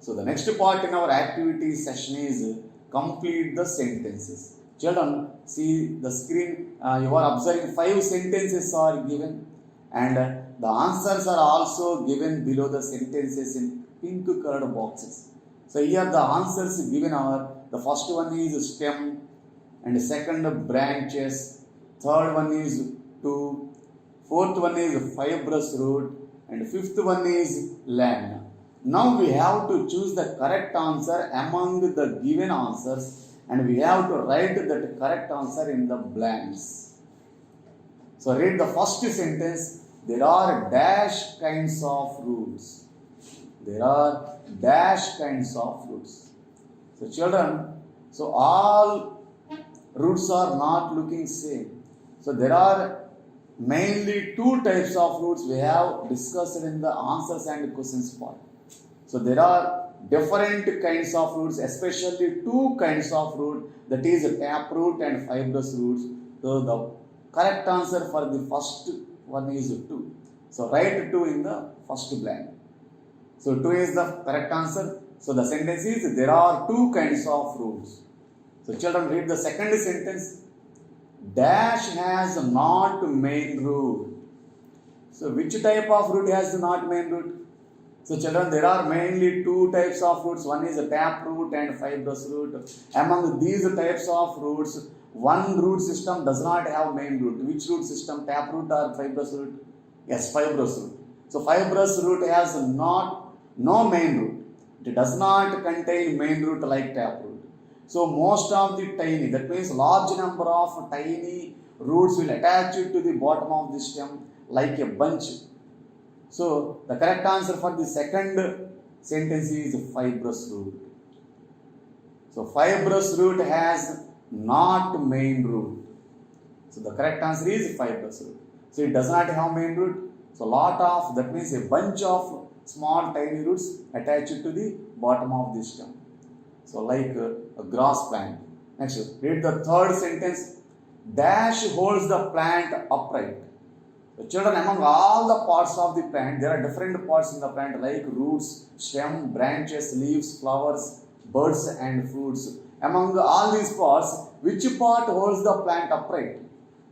So the next part in our activity session is complete the sentences. Children, see the screen. You are observing 5 sentences are given, and the answers are also given below the sentences in pink colored boxes. So here the answers given are, the first one is stem, and second branches, third one is two, fourth one is fibrous root, and fifth one is lamina. Now we have to choose the correct answer among the given answers, and we have to write that correct answer in the blanks. So read the first sentence. There are dash kinds of roots. There are dash kinds of roots. So children, so all roots are not looking same. So there are mainly 2 types of roots we have discussed in the answers and questions part. So there are different kinds of roots, especially 2 kinds of root, that is tap root and fibrous roots. So the correct answer for the first one is 2. So write 2 in the first blank. So 2 is the correct answer. So the sentence is, there are 2 kinds of roots. So children, read the second sentence. Dash has not main root. So which type of root has not main root? So children, there are mainly 2 types of roots. One is a tap root and fibrous root. Among these types of roots, one root system does not have main root. Which root system? Tap root or fibrous root? Yes, fibrous root. So fibrous root has no main root. It does not contain main root like tap root. So most of the tiny, that means large number of tiny roots will attach to the bottom of the stem like a bunch. So the correct answer for the second sentence is fibrous root. So fibrous root has not main root. So the correct answer is fibrous root. So it does not have main root. So lot of, that means a bunch of small tiny roots attached to the bottom of the stem. So like a grass plant. Next, read the third sentence. Dash holds the plant upright. So children, among all the parts of the plant, there are different parts in the plant like roots, stem, branches, leaves, flowers, birds and fruits. Among all these parts, which part holds the plant upright?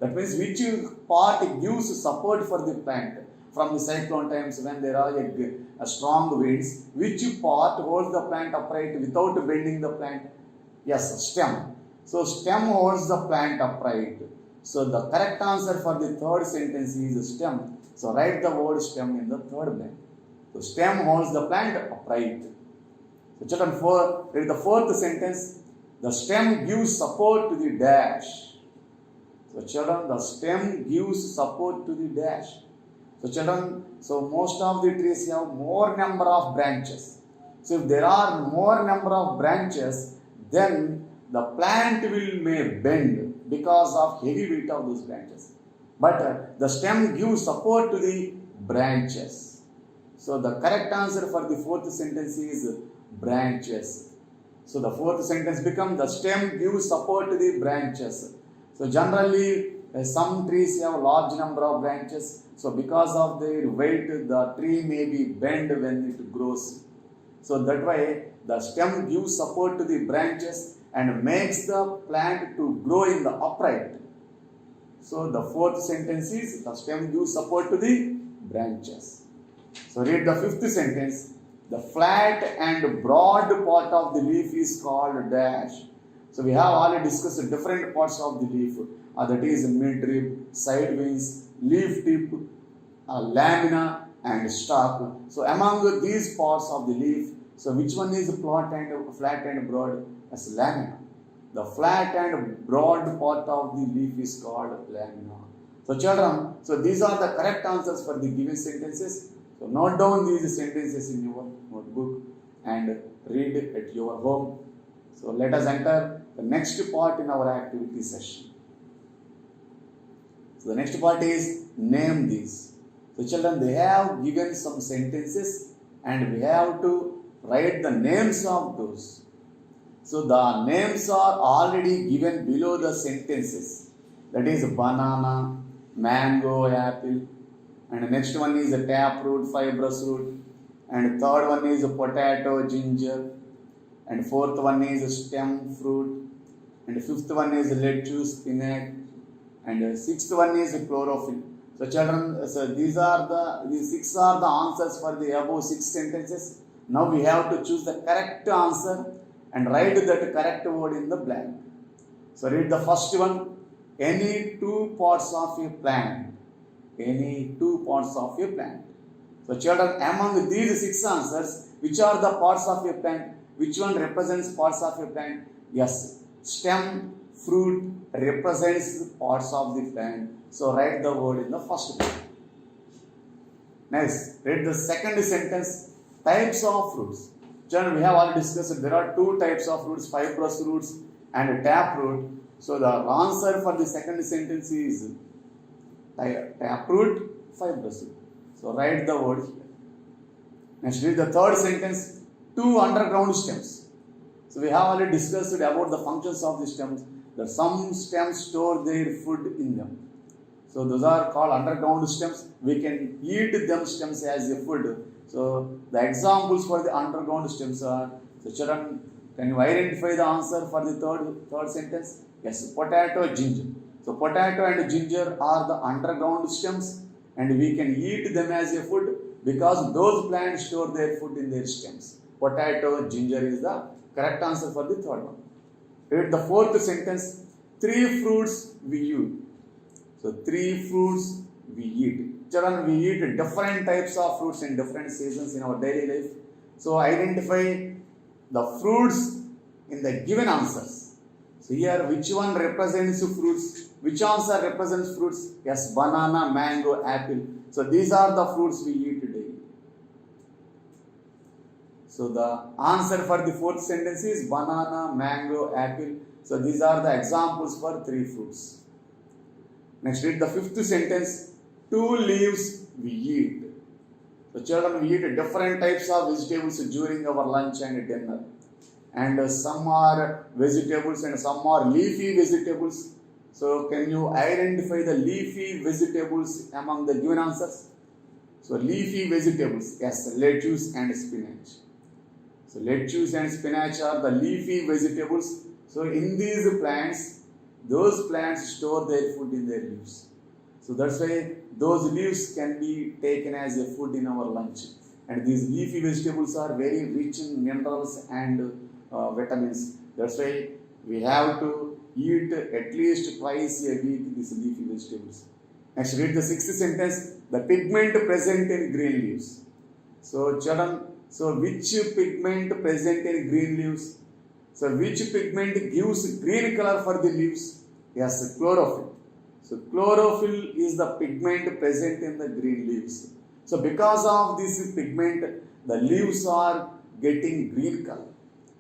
That means which part gives support for the plant from the cyclone times when there are a strong winds. Which part holds the plant upright without bending the plant? Yes, stem. So stem holds the plant upright. So the correct answer for the third sentence is stem. So write the word stem in the third blank. So stem holds the plant upright. So children, read the fourth sentence. The stem gives support to the dash. So children, the stem gives support to the dash. So children, so most of the trees have more number of branches. So if there are more number of branches, then the plant may bend because of heavy weight of those branches. But the stem gives support to the branches. So the correct answer for the fourth sentence is branches. So the fourth sentence becomes, the stem gives support to the branches. So generally some trees have a large number of branches. So because of their weight, the tree may be bent when it grows. So that way the stem gives support to the branches and makes the plant to grow in the upright. So the fourth sentence is, the stem gives support to the branches. So read the fifth sentence. The flat and broad part of the leaf is called dash. So we have already discussed different parts of the leaf. That is midrib, side wings, leaf tip, lamina and stalk. So among these parts of the leaf, so which one is flat and broad? As lamina. The flat and broad part of the leaf is called lamina. So children, so these are the correct answers for the given sentences. So note down these sentences in your notebook and read at your home. So let us enter the next part in our activity session. So the next part is name these. So children, they have given some sentences and we have to write the names of those. So the names are already given below the sentences. That is banana, mango, apple, and the next one is a tap root, fibrous root, and third one is potato, ginger, and fourth one is stem fruit, and fifth one is lettuce, spinach, and sixth one is chlorophyll. So children, so these six are the answers for the above six sentences. Now we have to choose the correct answer and write that correct word in the blank. So read the first one. Any two parts of a plant. Any two parts of a plant. So children, among these six answers, which are the parts of a plant? Which one represents parts of a plant? Yes, stem, fruit represents parts of the plant. So write the word in the first one. Next, read the second sentence. Types of fruits. Children, we have already discussed there are two types of fruits, fibrous roots and taproot. So the answer for the second sentence is taproot, fibrous root. So write the word here. Next, read the third sentence. Two underground stems. So we have already discussed about the functions of the stems. That some stems store their food in them. So those are called underground stems. We can eat them stems as a food. So the examples for the underground stems are, so children, can you identify the answer for the third sentence? Yes, potato, ginger. So potato and ginger are the underground stems and we can eat them as a food because those plants store their food in their stems. Potato, ginger is the correct answer for the third one. Read the fourth sentence. Three fruits we eat. So three fruits we eat. Children, we eat different types of fruits in different seasons in our daily life. So identify the fruits in the given answers. So here, which one represents fruits? Which answer represents fruits? Yes, banana, mango, apple. So these are the fruits we eat today. So the answer for the fourth sentence is banana, mango, apple. So these are the examples for three fruits. Next, read the fifth sentence. Two leaves we eat. So children, we eat different types of vegetables during our lunch and dinner. And some are vegetables and some are leafy vegetables. So can you identify the leafy vegetables among the given answers? So leafy vegetables, yes, lettuce and spinach. So lettuce and spinach are the leafy vegetables. So in these plants, those plants store their food in their leaves. So that's why those leaves can be taken as a food in our lunch. And these leafy vegetables are very rich in minerals and vitamins. That's why we have to eat at least twice a week these leafy vegetables. Next, read the sixth sentence. The pigment present in green leaves. So children, so which pigment present in green leaves? So which pigment gives green color for the leaves? Yes, chlorophyll. So chlorophyll is the pigment present in the green leaves. So because of this pigment, the leaves are getting green color.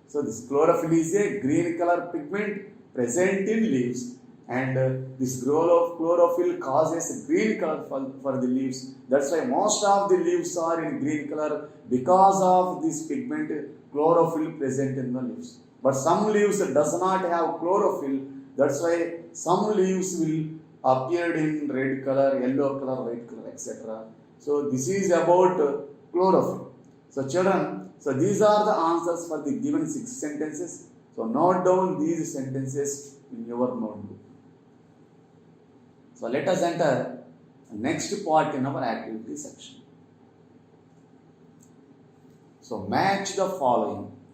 So this chlorophyll is a green color pigment present in leaves, and this chlorophyll causes green color for the leaves. That's why most of the leaves are in green color because of this pigment chlorophyll present in the leaves. But some leaves does not have chlorophyll. That's why some leaves will appear in red color, yellow color, white color, etc. So this is about chlorophyll. So children, so these are the answers for the given six sentences. So note down these sentences in your notebook. So let us enter the next part in our activity section. So match the following.